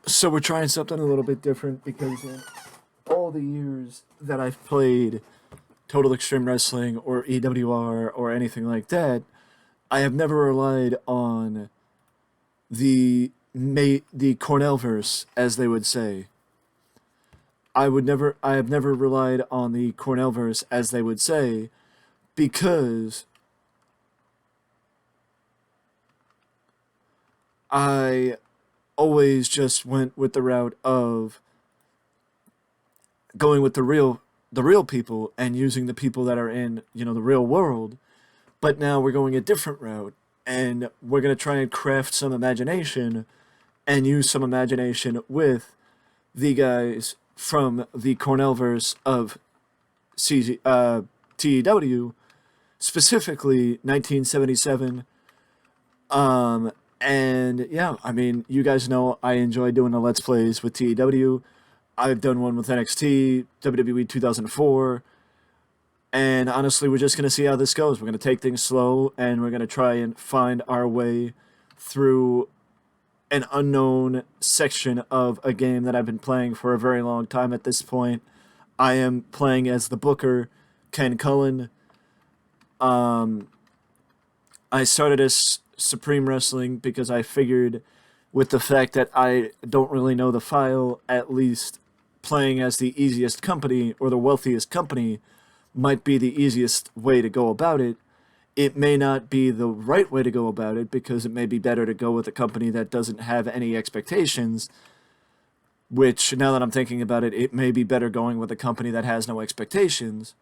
So we're trying something a little bit different because in all the years that I've played Total Extreme Wrestling or EWR or anything like that, I have never relied on the Cornellverse, as they would say. I have never relied on the Cornellverse, as they would say, because I always just went with the route of going with the real people and using the people that are in, the real world. But now we're going a different route, and we're going to try and craft some imagination and use some imagination with the guys from the Cornellverse of TEW, specifically 1977. And yeah, I mean, you guys know I enjoy doing the Let's Plays with TEW. I've done one with NXT, WWE 2004, and honestly, we're just going to see how this goes. We're going to take things slow, and we're going to try and find our way through an unknown section of a game that I've been playing for a very long time at this point. I am playing as the Booker, Ken Cullen. I started as Supreme Wrestling because I figured, with the fact that I don't really know the file, at least playing as the easiest company or the wealthiest company might be the easiest way to go about it. It may not be the right way to go about it because it may be better to go with a company that doesn't have any expectations, which, now that I'm thinking about it, it may be better going with a company that has no expectations.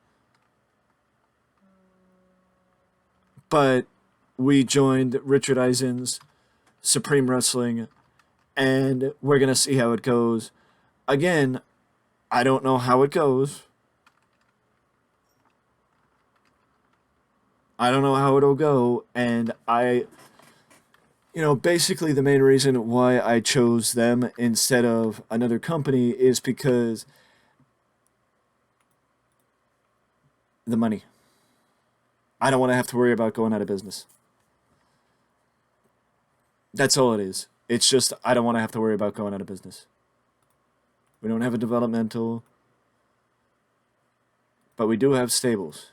But we joined Richard Eisen's Supreme Wrestling, and we're going to see how it goes. Again, I don't know how it goes. I don't know how it'll go, and basically the main reason why I chose them instead of another company is because the money. I don't want to have to worry about going out of business. That's all it is. It's just I don't want to have to worry about going out of business. We don't have a developmental, but we do have stables.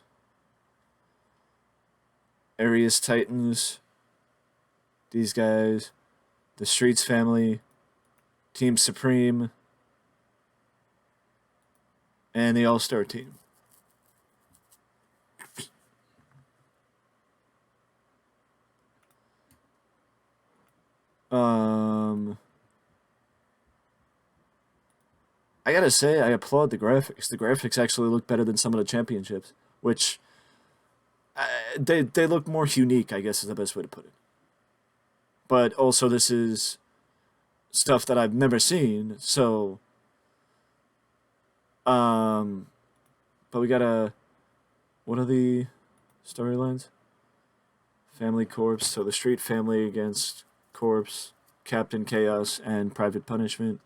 Arius Titans, these guys, the Streets family, Team Supreme, and the All-Star team. I gotta say, I applaud the graphics. The graphics actually look better than some of the championships, which they look more unique, I guess is the best way to put it. But also, this is stuff that I've never seen, so um, but we gotta. What are the storylines? Family Corpse, so the Street Family against Corpse, Captain Chaos, and Private Punishment.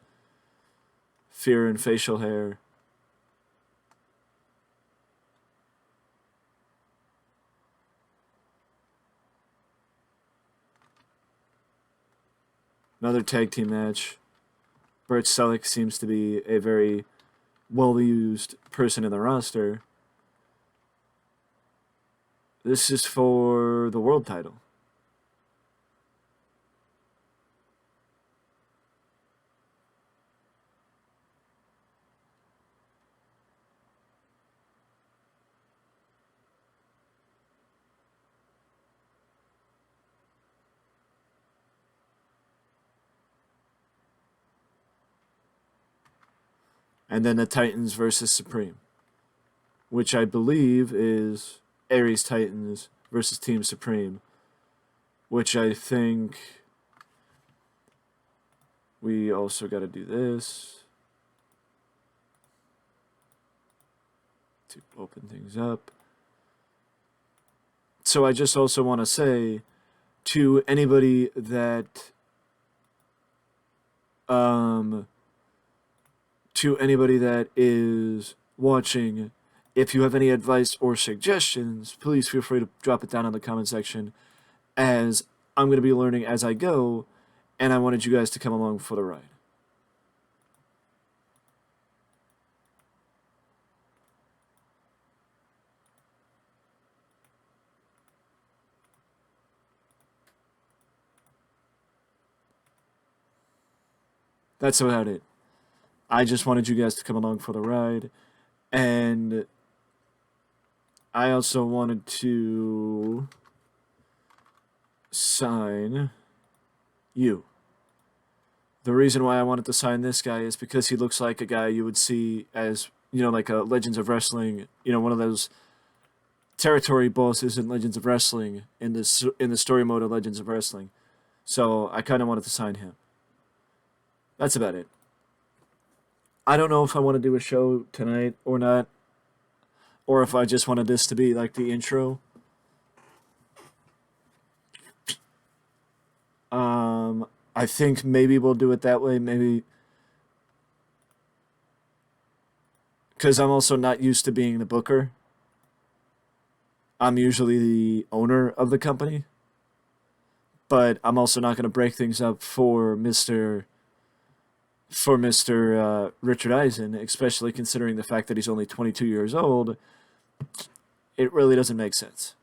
Fear and Facial Hair. Another tag team match. Bert Selleck seems to be a very well-used person in the roster. This is for the world title. And then the Titans versus Supreme, which I believe is Aries Titans versus Team Supreme, which I think we also got to do this to open things up. So I just also want to say to anybody that is watching, if you have any advice or suggestions, please feel free to drop it down in the comment section, as I'm going to be learning as I go, and I wanted you guys to come along for the ride. That's about it. I just wanted you guys to come along for the ride, and I also wanted to sign you. The reason why I wanted to sign this guy is because he looks like a guy you would see as, like a Legends of Wrestling, one of those territory bosses in Legends of Wrestling in the story mode of Legends of Wrestling. So I kind of wanted to sign him. That's about it. I don't know if I want to do a show tonight or not, or if I just wanted this to be like the intro. I think maybe we'll do it that way. Maybe because I'm also not used to being the booker. I'm usually the owner of the company, but I'm also not going to break things up for Mr. Richard Eisen, especially considering the fact that he's only 22 years old. It really doesn't make sense.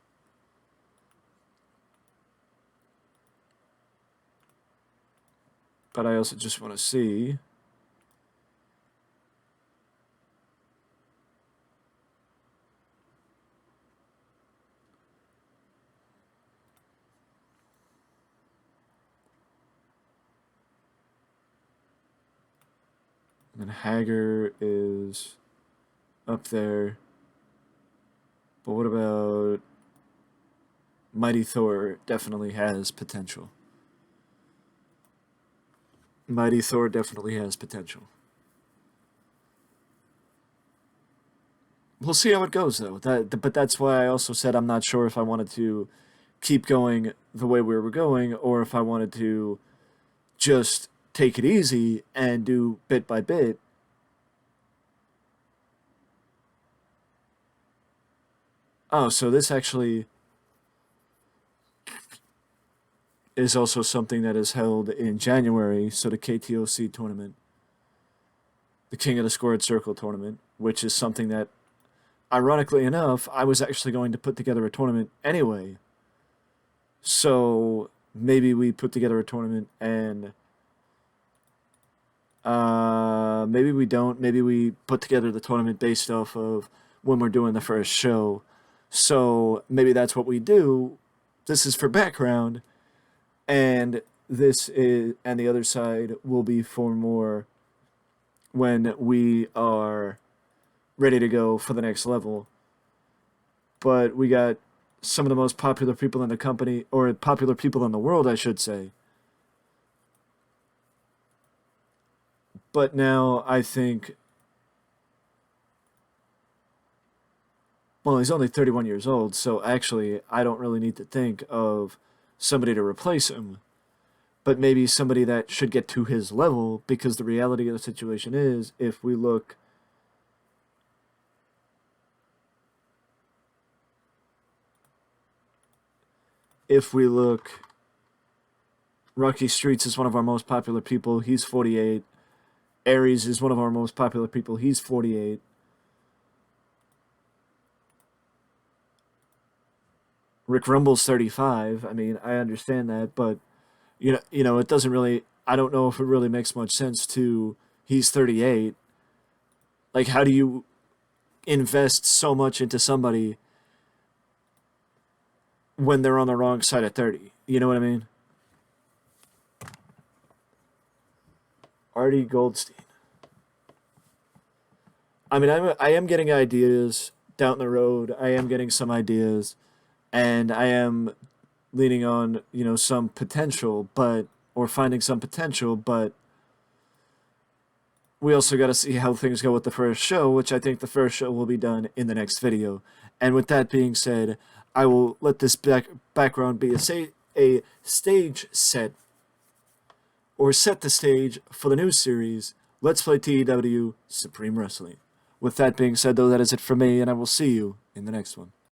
But I also just want to see. And Hager is up there. But what about Mighty Thor? Definitely has potential. Mighty Thor definitely has potential. We'll see how it goes, though. But that's why I also said I'm not sure if I wanted to keep going the way we were going, or if I wanted to just take it easy and do bit by bit. Oh, so this actually is also something that is held in January, so the KTOC tournament, the King of the Squared Circle tournament, which is something that, ironically enough, I was actually going to put together a tournament anyway. So maybe we put together a tournament and maybe we don't. Maybe we put together the tournament based off of when we're doing the first show. So maybe that's what we do. This is for background, and the other side will be for more when we are ready to go for the next level. But we got some of the most popular people in the company, or popular people in the world, I should say. But now I think, well, he's only 31 years old, so actually I don't really need to think of somebody to replace him. But maybe somebody that should get to his level, because the reality of the situation is, if we look, Rocky Streets is one of our most popular people. He's 48. Aries is one of our most popular people. He's 48. Rick Rumble's 35. I mean, I understand that, but it doesn't really. I don't know if it really makes much sense to. He's 38. Like, how do you invest so much into somebody when they're on the wrong side of 30? You know what I mean? Artie Goldstein. I mean, I am getting ideas down the road. I am getting some ideas, and I am leaning on some potential, or finding some potential, but we also got to see how things go with the first show, which I think the first show will be done in the next video. And with that being said, I will let this background be a stage set, or set the stage for the new series, Let's Play TEW Supreme Wrestling. With that being said, though, that is it for me, and I will see you in the next one.